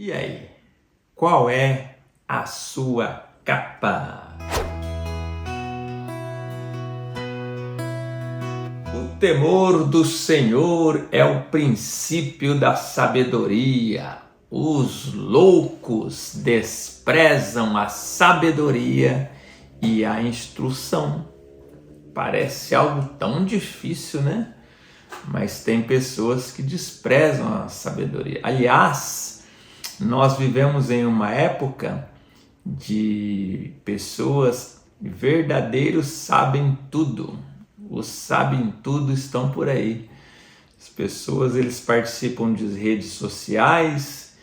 E aí, qual é a sua capa? O temor do Senhor é o princípio da sabedoria. Os loucos desprezam a sabedoria e a instrução. Parece algo tão difícil, né? Mas tem pessoas que desprezam a sabedoria. Aliás, nós vivemos em uma época de pessoas verdadeiros sabem tudo. Os sabem tudo estão por aí. As pessoas, eles participam de redes sociais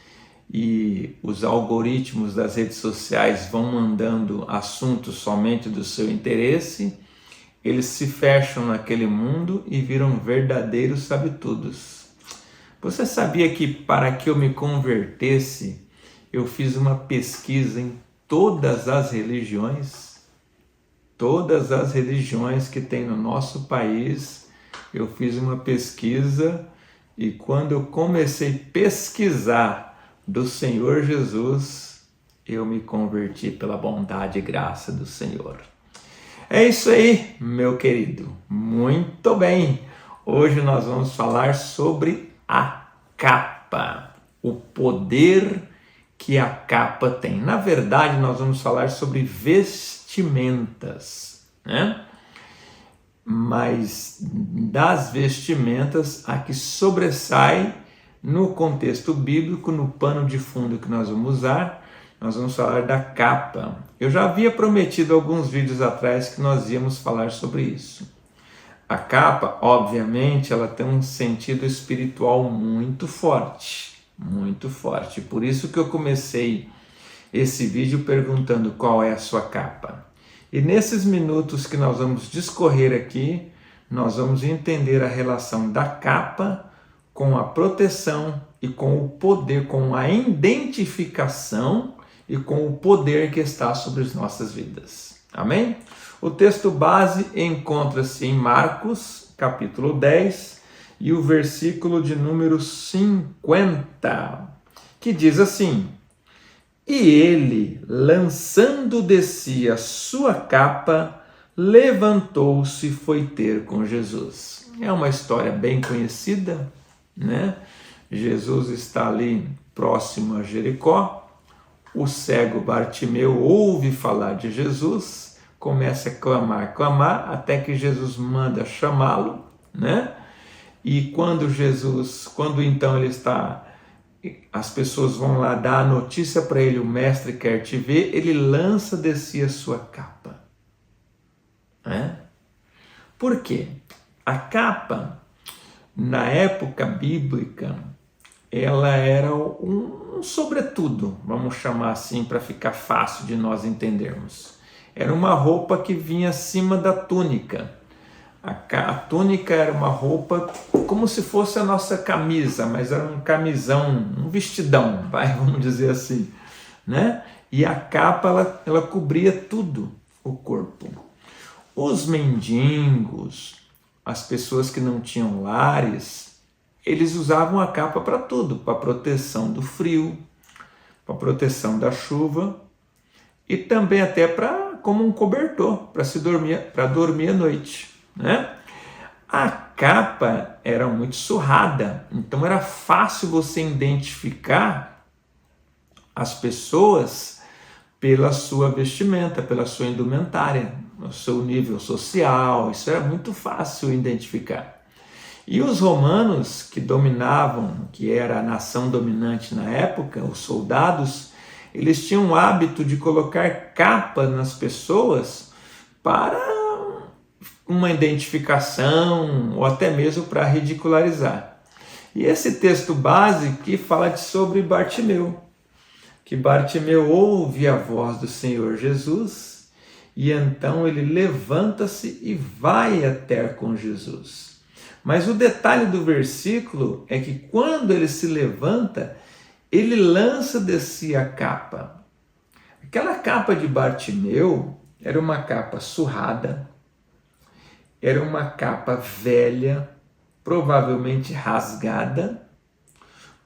e os algoritmos das redes sociais vão mandando assuntos somente do seu interesse. Eles se fecham naquele mundo e viram verdadeiros sabe-tudos. Você sabia que para que eu me convertesse, eu fiz uma pesquisa em todas as religiões? Todas as religiões que tem no nosso país, eu fiz uma pesquisa e quando eu comecei a pesquisar do Senhor Jesus, eu me converti pela bondade e graça do Senhor. É isso aí, meu querido. Muito bem. Hoje nós vamos falar sobre a capa, o poder que a capa tem. Na verdade, nós vamos falar sobre vestimentas, né? Mas das vestimentas, a que sobressai no contexto bíblico, no pano de fundo que nós vamos usar, nós vamos falar da capa. Eu já havia prometido alguns vídeos atrás que nós íamos falar sobre isso. A capa, obviamente, ela tem um sentido espiritual muito forte, muito forte. Por isso que eu comecei esse vídeo perguntando qual é a sua capa. E nesses minutos que nós vamos discorrer aqui, nós vamos entender a relação da capa com a proteção e com o poder, com a identificação e com o poder que está sobre as nossas vidas. Amém? O texto base encontra-se em Marcos, capítulo 10, e o versículo de número 50, que diz assim: E ele, lançando de si a sua capa, levantou-se e foi ter com Jesus. É uma história bem conhecida, né? Jesus está ali próximo a Jericó, o cego Bartimeu ouve falar de Jesus, começa a clamar, até que Jesus manda chamá-lo, né? E quando então ele está, as pessoas vão lá dar a notícia para ele, o mestre quer te ver, ele lança de si a sua capa, né? Por quê? A capa, na época bíblica, ela era um sobretudo, vamos chamar assim para ficar fácil de nós entendermos. Era uma roupa que vinha acima da túnica. A túnica era uma roupa como se fosse a nossa camisa, mas era um camisão, um vestidão, vamos dizer assim, né? E a capa, ela cobria tudo, o corpo. Os mendigos, as pessoas que não tinham lares, eles usavam a capa para tudo, para proteção do frio, para proteção da chuva e também até como um cobertor para dormir à noite, né? A capa era muito surrada, então era fácil você identificar as pessoas pela sua vestimenta, pela sua indumentária, o seu nível social, isso era muito fácil identificar. E os romanos que dominavam, que era a nação dominante na época, os soldados, eles tinham o hábito de colocar capa nas pessoas para uma identificação ou até mesmo para ridicularizar. E esse texto base que fala sobre Bartimeu, que Bartimeu ouve a voz do Senhor Jesus e então ele levanta-se e vai até com Jesus. Mas o detalhe do versículo é que quando ele se levanta, ele lança de si a capa. Aquela capa de Bartimeu era uma capa surrada, era uma capa velha, provavelmente rasgada,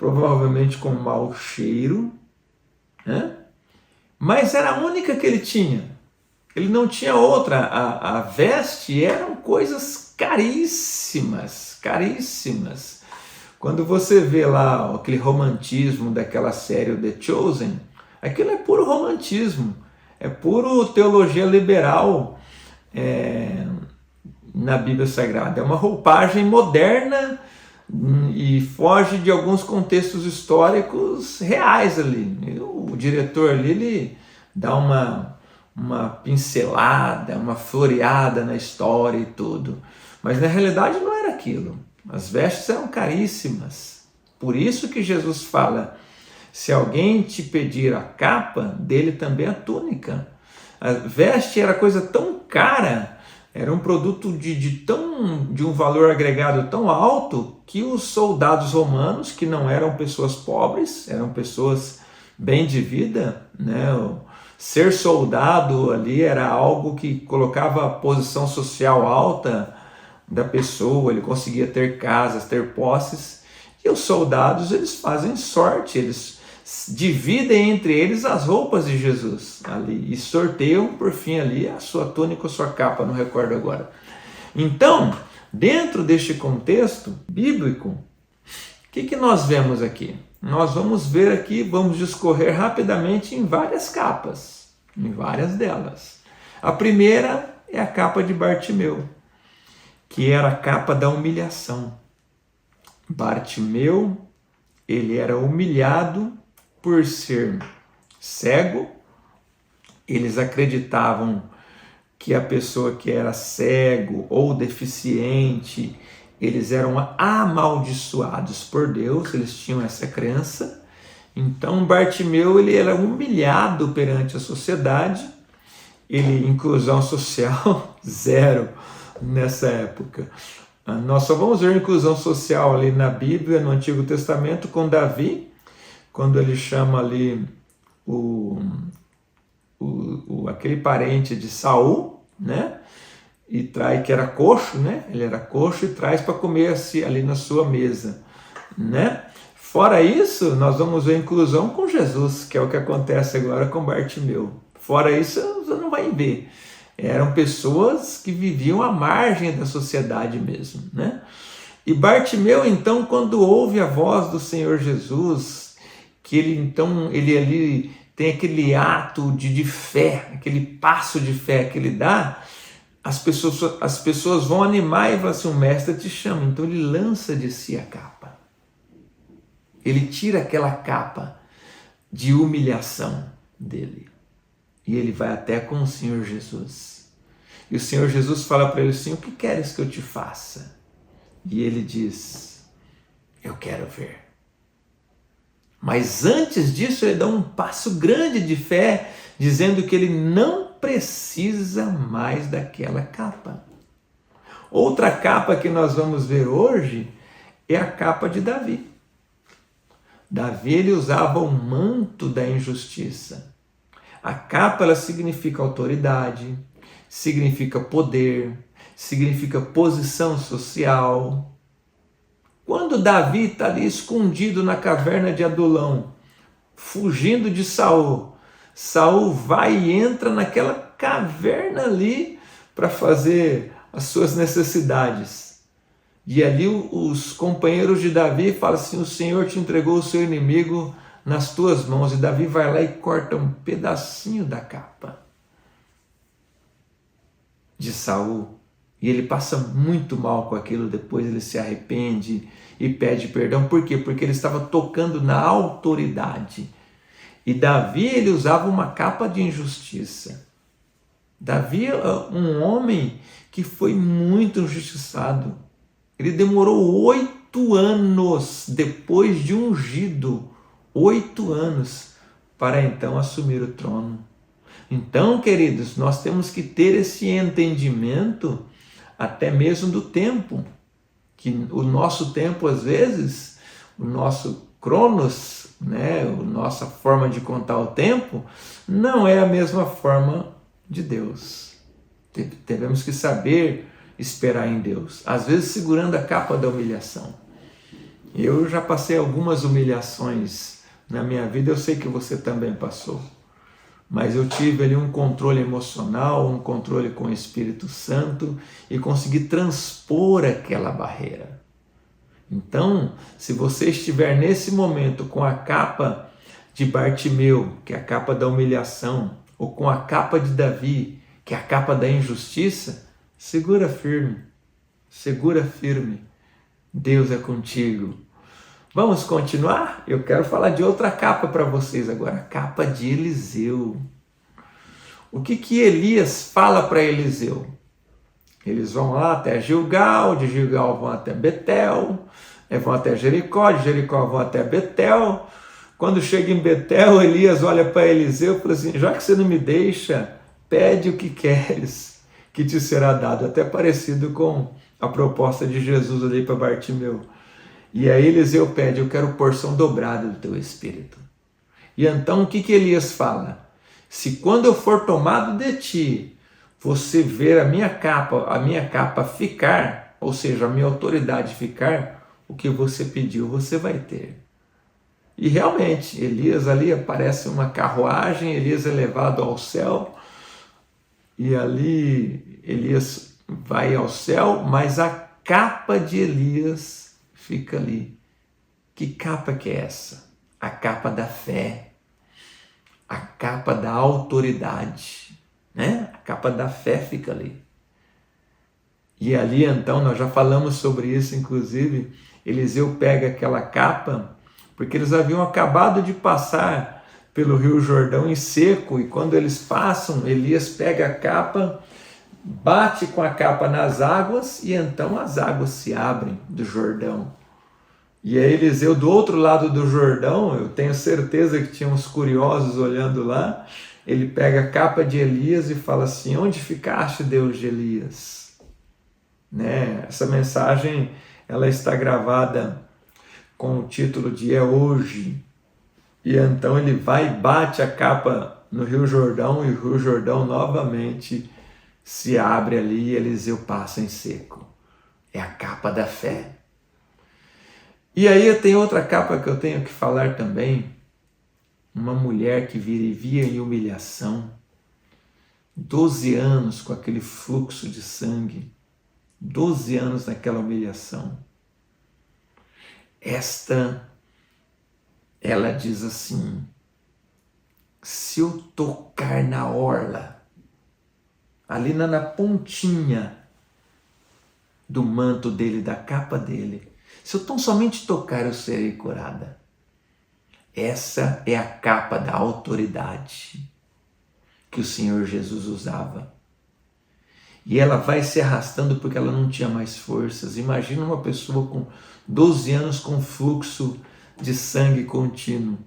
provavelmente com mau cheiro, né? Mas era a única que ele tinha. Ele não tinha outra. A veste eram coisas caríssimas, caríssimas. Quando você vê lá aquele romantismo daquela série The Chosen, aquilo é puro romantismo, é puro teologia liberal na Bíblia Sagrada. É uma roupagem moderna e foge de alguns contextos históricos reais ali. O diretor ali, ele dá uma pincelada, uma floreada na história e tudo. Mas na realidade não era aquilo. As vestes eram caríssimas. Por isso que Jesus fala, se alguém te pedir a capa, dele também a túnica. A veste era coisa tão cara, era um produto de um valor agregado tão alto, que os soldados romanos, que não eram pessoas pobres, eram pessoas bem de vida, né? Ser soldado ali era algo que colocava a posição social alta da pessoa, ele conseguia ter casas, ter posses, e os soldados, eles fazem sorte, eles dividem entre eles as roupas de Jesus ali, e sorteiam por fim ali a sua túnica ou sua capa, não recordo agora. Então, dentro deste contexto bíblico, o que nós vemos aqui? Nós vamos ver aqui, vamos discorrer rapidamente em várias capas, em várias delas. A primeira é a capa de Bartimeu, que era a capa da humilhação. Bartimeu, ele era humilhado por ser cego. Eles acreditavam que a pessoa que era cego ou deficiente, eles eram amaldiçoados por Deus, eles tinham essa crença. Então Bartimeu, ele era humilhado perante a sociedade, inclusão social zero nessa época. Nós só vamos ver inclusão social ali na Bíblia, no Antigo Testamento, com Davi, quando ele chama ali aquele parente de Saul, né? E traz, que era coxo, né? Ele era coxo, e traz para comer ali na sua mesa, né? Fora isso, nós vamos ver inclusão com Jesus, que é o que acontece agora com Bartimeu. Fora isso, você não vai ver. Eram pessoas que viviam à margem da sociedade mesmo, né? E Bartimeu, então, quando ouve a voz do Senhor Jesus, que ele ali tem aquele ato de fé, aquele passo de fé que ele dá, as pessoas vão animar e falam assim, o mestre te chama. Então ele lança de si a capa. Ele tira aquela capa de humilhação dele. E ele vai até com o Senhor Jesus. E o Senhor Jesus fala para ele assim, o que queres que eu te faça? E ele diz, eu quero ver. Mas antes disso ele dá um passo grande de fé, dizendo que ele não precisa mais daquela capa. Outra capa que nós vamos ver hoje é a capa de Davi. Davi, ele usava o manto da injustiça. A capa, ela significa autoridade, significa poder, significa posição social. Quando Davi está ali escondido na caverna de Adulão, fugindo de Saul, Saul vai e entra naquela caverna ali para fazer as suas necessidades. E ali os companheiros de Davi falam assim, o Senhor te entregou o seu inimigo nas tuas mãos. E Davi vai lá e corta um pedacinho da capa de Saul. E ele passa muito mal com aquilo, depois ele se arrepende e pede perdão. Por quê? Porque ele estava tocando na autoridade. E Davi, ele usava uma capa de injustiça. Davi é um homem que foi muito injustiçado. Ele demorou 8 anos depois de ungido, 8 anos, para então assumir o trono. Então, queridos, nós temos que ter esse entendimento até mesmo do tempo, que o nosso tempo, às vezes, o nosso cronos, né, a nossa forma de contar o tempo, não é a mesma forma de Deus. Devemos que saber esperar em Deus, às vezes segurando a capa da humilhação. Eu já passei algumas humilhações na minha vida, eu sei que você também passou. Mas eu tive ali um controle emocional, um controle com o Espírito Santo e consegui transpor aquela barreira. Então, se você estiver nesse momento com a capa de Bartimeu, que é a capa da humilhação, ou com a capa de Davi, que é a capa da injustiça, segura firme, segura firme. Deus é contigo. Vamos continuar? Eu quero falar de outra capa para vocês agora, a capa de Eliseu. O que Elias fala para Eliseu? Eles vão lá até Gilgal, de Gilgal vão até Betel, vão até Jericó, de Jericó vão até Betel. Quando chega em Betel, Elias olha para Eliseu e fala assim: já que você não me deixa, pede o que queres, que te será dado. Até parecido com a proposta de Jesus ali para Bartimeu. E aí Eliseu pede: eu quero porção dobrada do teu espírito. E então o que Elias fala? Se quando eu for tomado de ti, você ver a minha capa ficar, ou seja, a minha autoridade ficar, o que você pediu você vai ter. E realmente, Elias ali aparece uma carruagem, Elias é levado ao céu, e ali Elias vai ao céu, mas a capa de Elias fica ali. Que capa que é essa? A capa da fé, a capa da autoridade, né? A capa da fé fica ali. E ali então, nós já falamos sobre isso, inclusive, Eliseu pega aquela capa, porque eles haviam acabado de passar pelo Rio Jordão em seco, e quando eles passam, Elias pega a capa, bate com a capa nas águas, e então as águas se abrem do Jordão. E aí Eliseu, do outro lado do Jordão, eu tenho certeza que tinha uns curiosos olhando lá, ele pega a capa de Elias e fala assim: onde ficaste, Deus de Elias? Né? Essa mensagem ela está gravada com o título de É Hoje. E então ele vai e bate a capa no Rio Jordão, e o Rio Jordão novamente se abre ali e Eliseu passa em seco. É a capa da fé. E aí tem outra capa que eu tenho que falar também. Uma mulher que vivia em humilhação, 12 anos com aquele fluxo de sangue, 12 anos naquela humilhação. Ela diz assim: se eu tocar na orla, ali na pontinha do manto dele, da capa dele, se eu tão somente tocar, eu serei curada. Essa é a capa da autoridade que o Senhor Jesus usava. E ela vai se arrastando porque ela não tinha mais forças. Imagina uma pessoa com 12 anos com fluxo de sangue contínuo.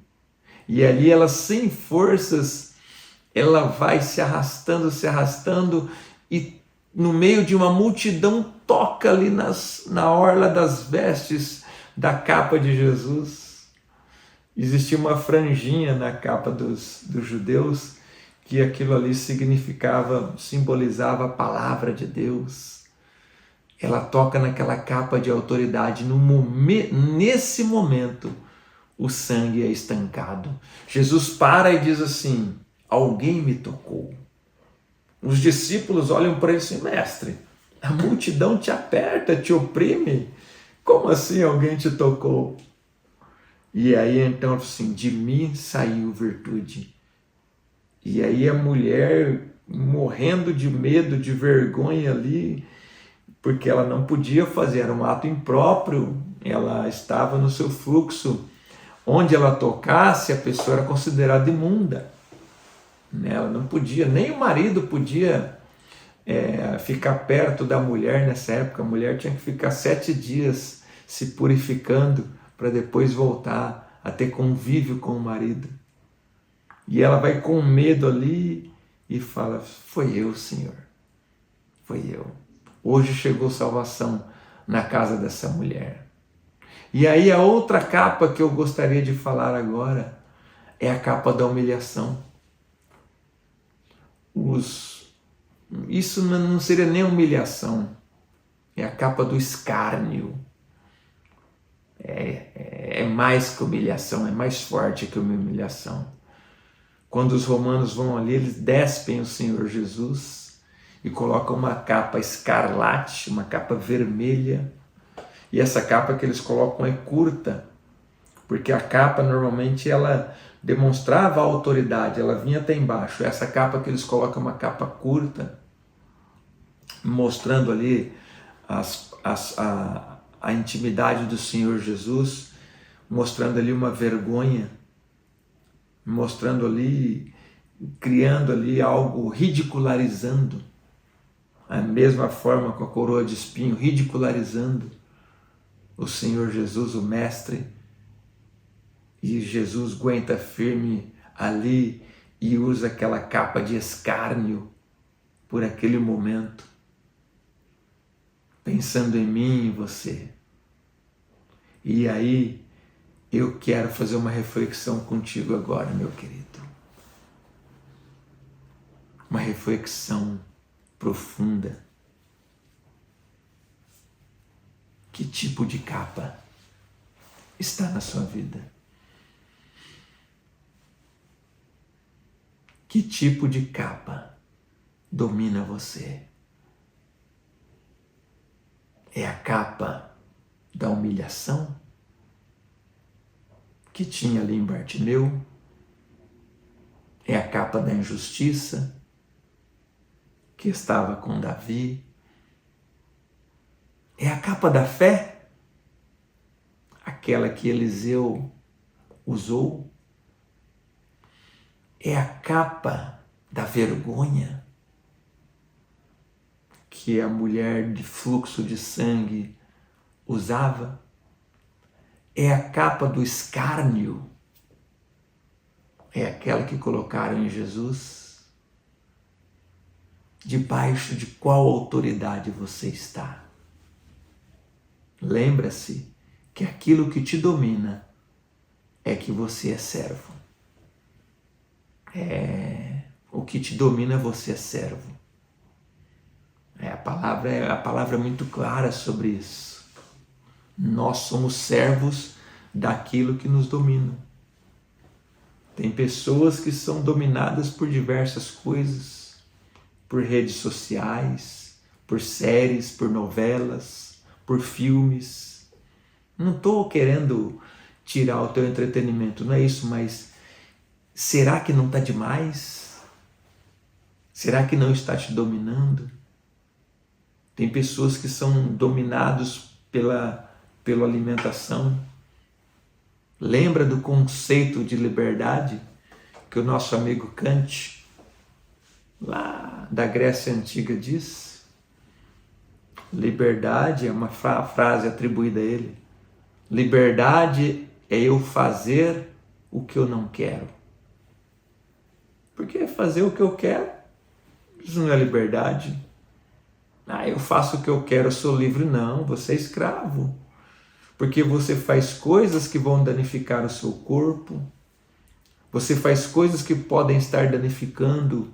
E ali ela sem forças, ela vai se arrastando e no meio de uma multidão toca ali na orla das vestes da capa de Jesus. Existia uma franjinha na capa dos judeus, que aquilo ali simbolizava a palavra de Deus. Ela toca naquela capa de autoridade, nesse momento o sangue é estancado. Jesus para e diz assim: alguém me tocou. Os discípulos olham para ele assim: mestre, a multidão te aperta, te oprime, como assim alguém te tocou? E aí então assim: de mim saiu virtude. E aí a mulher, morrendo de medo, de vergonha ali, porque ela não podia fazer, era um ato impróprio, ela estava no seu fluxo, onde ela tocasse a pessoa era considerada imunda. Ela não podia, nem o marido podia ficar perto da mulher nessa época. A mulher tinha que ficar 7 dias se purificando para depois voltar a ter convívio com o marido. E ela vai com medo ali e fala: foi eu, Senhor, foi eu. Hoje chegou salvação na casa dessa mulher. E aí a outra capa que eu gostaria de falar agora é a capa da humilhação. Isso não seria nem humilhação, é a capa do escárnio. é mais que humilhação, é mais forte que uma humilhação. Quando os romanos vão ali, eles despem o Senhor Jesus e colocam uma capa escarlate, uma capa vermelha, e essa capa que eles colocam é curta, porque a capa normalmente ela demonstrava a autoridade, ela vinha até embaixo. Essa capa que eles colocam é uma capa curta, mostrando ali a intimidade do Senhor Jesus, mostrando ali uma vergonha, mostrando ali, criando ali algo, ridicularizando, a mesma forma com a coroa de espinho, ridicularizando o Senhor Jesus, o Mestre. E Jesus aguenta firme ali e usa aquela capa de escárnio por aquele momento, pensando em mim e em você. E aí eu quero fazer uma reflexão contigo agora, meu querido. Uma reflexão profunda. Que tipo de capa está na sua vida? Que tipo de capa domina você? É a capa da humilhação que tinha ali em Bartimeu? É a capa da injustiça que estava com Davi? É a capa da fé? Aquela que Eliseu usou? É a capa da vergonha que a mulher de fluxo de sangue usava? É a capa do escárnio? É aquela que colocaram em Jesus? Debaixo de qual autoridade você está? Lembra-se que aquilo que te domina é que você é servo. O que te domina, você é servo. A palavra é muito clara sobre isso. Nós somos servos daquilo que nos domina. Tem pessoas que são dominadas por diversas coisas, por redes sociais, por séries, por novelas, por filmes. Não estou querendo tirar o teu entretenimento, não é isso, mas será que não está demais? Será que não está te dominando? Tem pessoas que são dominados pela alimentação. Lembra do conceito de liberdade que o nosso amigo Kant, lá da Grécia Antiga, diz? Liberdade é uma frase atribuída a ele. Liberdade é eu fazer o que eu não quero. Porque fazer o que eu quero, isso não é liberdade. Eu faço o que eu quero, eu sou livre. Não, você é escravo. Porque você faz coisas que vão danificar o seu corpo. Você faz coisas que podem estar danificando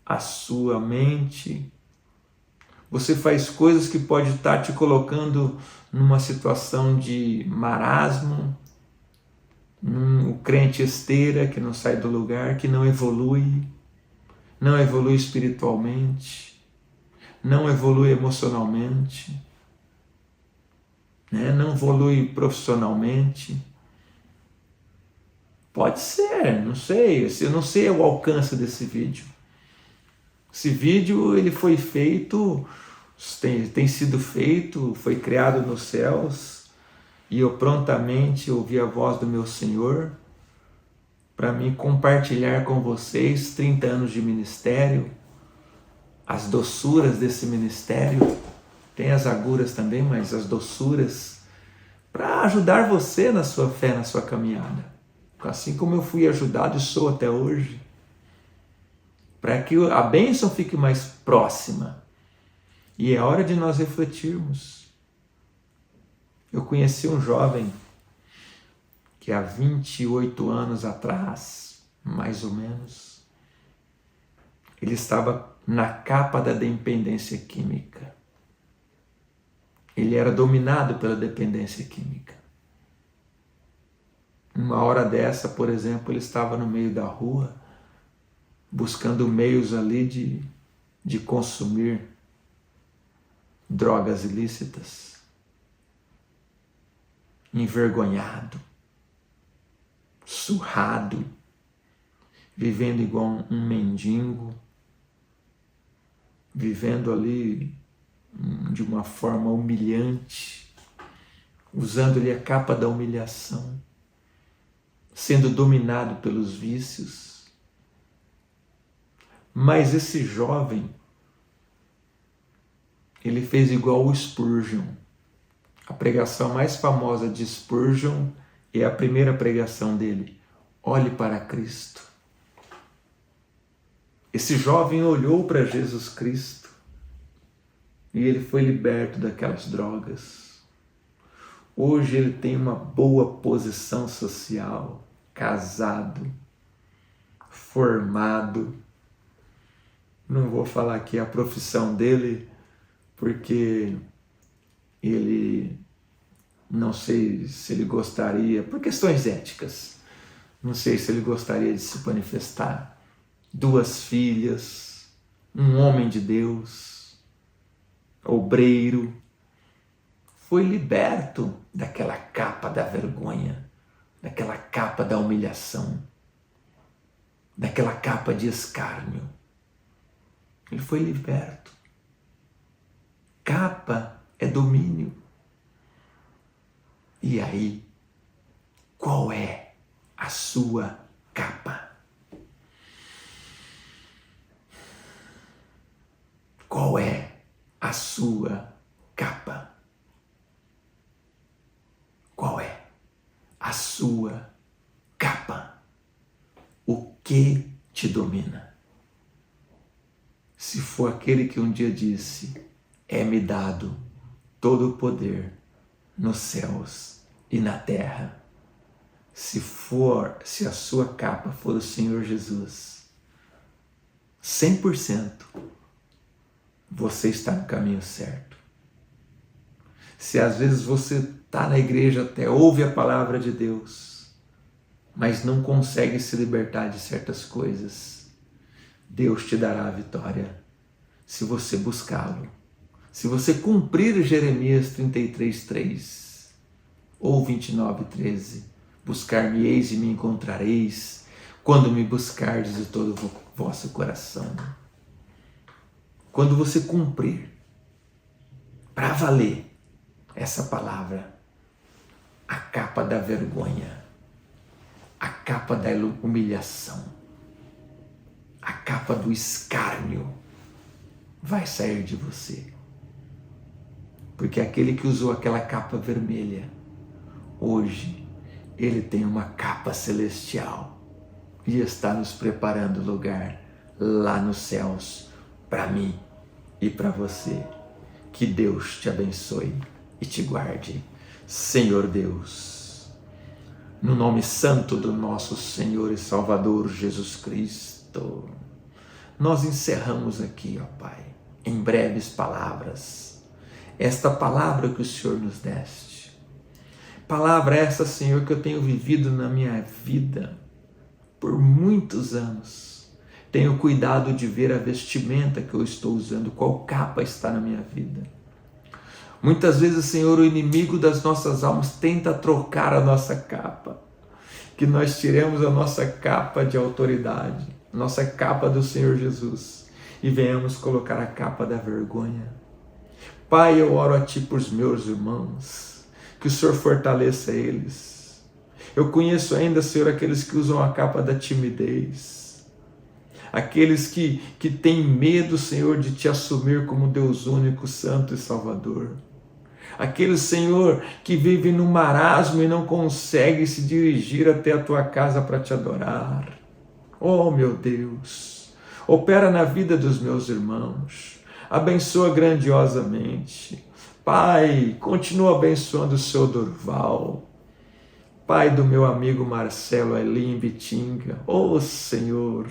a sua mente. Você faz coisas que podem estar te colocando numa situação de marasmo, um crente esteira que não sai do lugar, que não evolui espiritualmente, não evolui emocionalmente, não evolui profissionalmente. Pode ser, não sei, eu não sei o alcance desse vídeo. Esse vídeo ele foi feito, tem sido feito, foi criado nos céus, e eu prontamente ouvi a voz do meu Senhor para mim compartilhar com vocês 30 anos de ministério, as doçuras desse ministério, tem as agruras também, mas as doçuras, para ajudar você na sua fé, na sua caminhada. Assim como eu fui ajudado e sou até hoje, para que a bênção fique mais próxima. E é hora de nós refletirmos. Eu conheci um jovem que há 28 anos atrás, mais ou menos, ele estava na capa da dependência química. Ele era dominado pela dependência química. Uma hora dessa, por exemplo, ele estava no meio da rua, buscando meios ali de consumir drogas ilícitas, envergonhado, surrado, vivendo igual um mendigo, vivendo ali de uma forma humilhante, usando-lhe a capa da humilhação, sendo dominado pelos vícios. Mas esse jovem, ele fez igual o Spurgeon. A pregação mais famosa de Spurgeon é a primeira pregação dele: olhe para Cristo. Esse jovem olhou para Jesus Cristo e ele foi liberto daquelas drogas. Hoje ele tem uma boa posição social, casado, formado. Não vou falar aqui a profissão dele, porque ele, não sei se ele gostaria, por questões éticas, não sei se ele gostaria de se manifestar. 2 filhas, um homem de Deus, obreiro, foi liberto daquela capa da vergonha, daquela capa da humilhação, daquela capa de escárnio. Ele foi liberto. Capa é domínio. E aí, qual é a sua capa? Qual é a sua capa? Qual é a sua capa? O que te domina? Se for aquele que um dia disse: é-me dado todo o poder nos céus e na terra. Se a sua capa for o Senhor Jesus, 100%, você está no caminho certo. Se às vezes você está na igreja até, ouve a palavra de Deus, mas não consegue se libertar de certas coisas, Deus te dará a vitória se você buscá-lo. Se você cumprir Jeremias 33:3 ou 29:13, buscar-me-eis e me encontrareis, quando me buscardes de todo o vosso coração. Quando você cumprir, para valer, essa palavra, a capa da vergonha, a capa da humilhação, a capa do escárnio vai sair de você. Porque aquele que usou aquela capa vermelha, hoje ele tem uma capa celestial e está nos preparando lugar lá nos céus para mim e para você. Que Deus te abençoe e te guarde. Senhor Deus, no nome santo do nosso Senhor e Salvador Jesus Cristo, nós encerramos aqui, ó Pai, em breves palavras, esta palavra que o Senhor nos deste. Palavra essa, Senhor, que eu tenho vivido na minha vida por muitos anos. Tenho cuidado de ver a vestimenta que eu estou usando, qual capa está na minha vida. Muitas vezes, Senhor, o inimigo das nossas almas tenta trocar a nossa capa. Que nós tiremos a nossa capa de autoridade, nossa capa do Senhor Jesus, e venhamos colocar a capa da vergonha. Pai, eu oro a Ti por meus irmãos, que o Senhor fortaleça eles. Eu conheço ainda, Senhor, aqueles que usam a capa da timidez, aqueles que têm medo, Senhor, de Te assumir como Deus único, Santo e Salvador. Aqueles, Senhor, que vivem no marasmo e não conseguem se dirigir até a Tua casa para Te adorar. Oh, meu Deus, opera na vida dos meus irmãos, abençoa grandiosamente. Pai, continua abençoando o Seu Durval, Pai do meu amigo Marcelo Elim Bitinga. Oh, Senhor,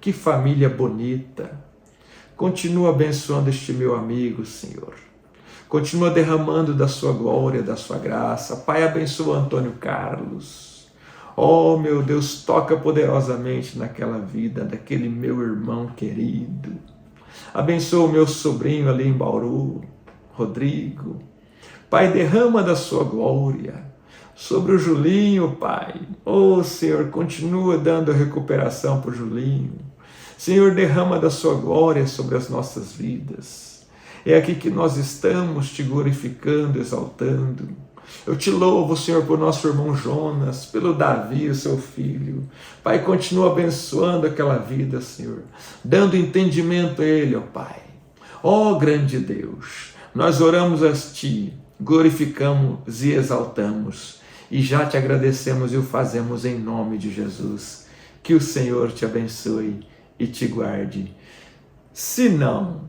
que família bonita. Continua abençoando este meu amigo, Senhor. Continua derramando da Sua glória, da Sua graça. Pai, abençoa Antônio Carlos. Oh, meu Deus, toca poderosamente naquela vida daquele meu irmão querido. Abençoa o meu sobrinho ali em Bauru, Rodrigo. Pai, derrama da sua glória sobre o Julinho, Pai. Oh, Senhor, continua dando recuperação para o Julinho. Senhor, derrama da sua glória sobre as nossas vidas. É aqui que nós estamos te glorificando, exaltando. Eu te louvo, Senhor, por nosso irmão Jonas, pelo Davi, o seu filho. Pai, continua abençoando aquela vida, Senhor, dando entendimento a ele, ó Pai. Ó grande Deus, nós oramos a Ti, glorificamos e exaltamos, e já te agradecemos e o fazemos em nome de Jesus. Que o Senhor te abençoe e te guarde. Se não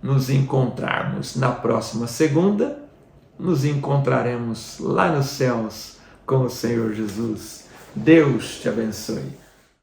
nos encontrarmos na próxima segunda, nos encontraremos lá nos céus com o Senhor Jesus. Deus te abençoe.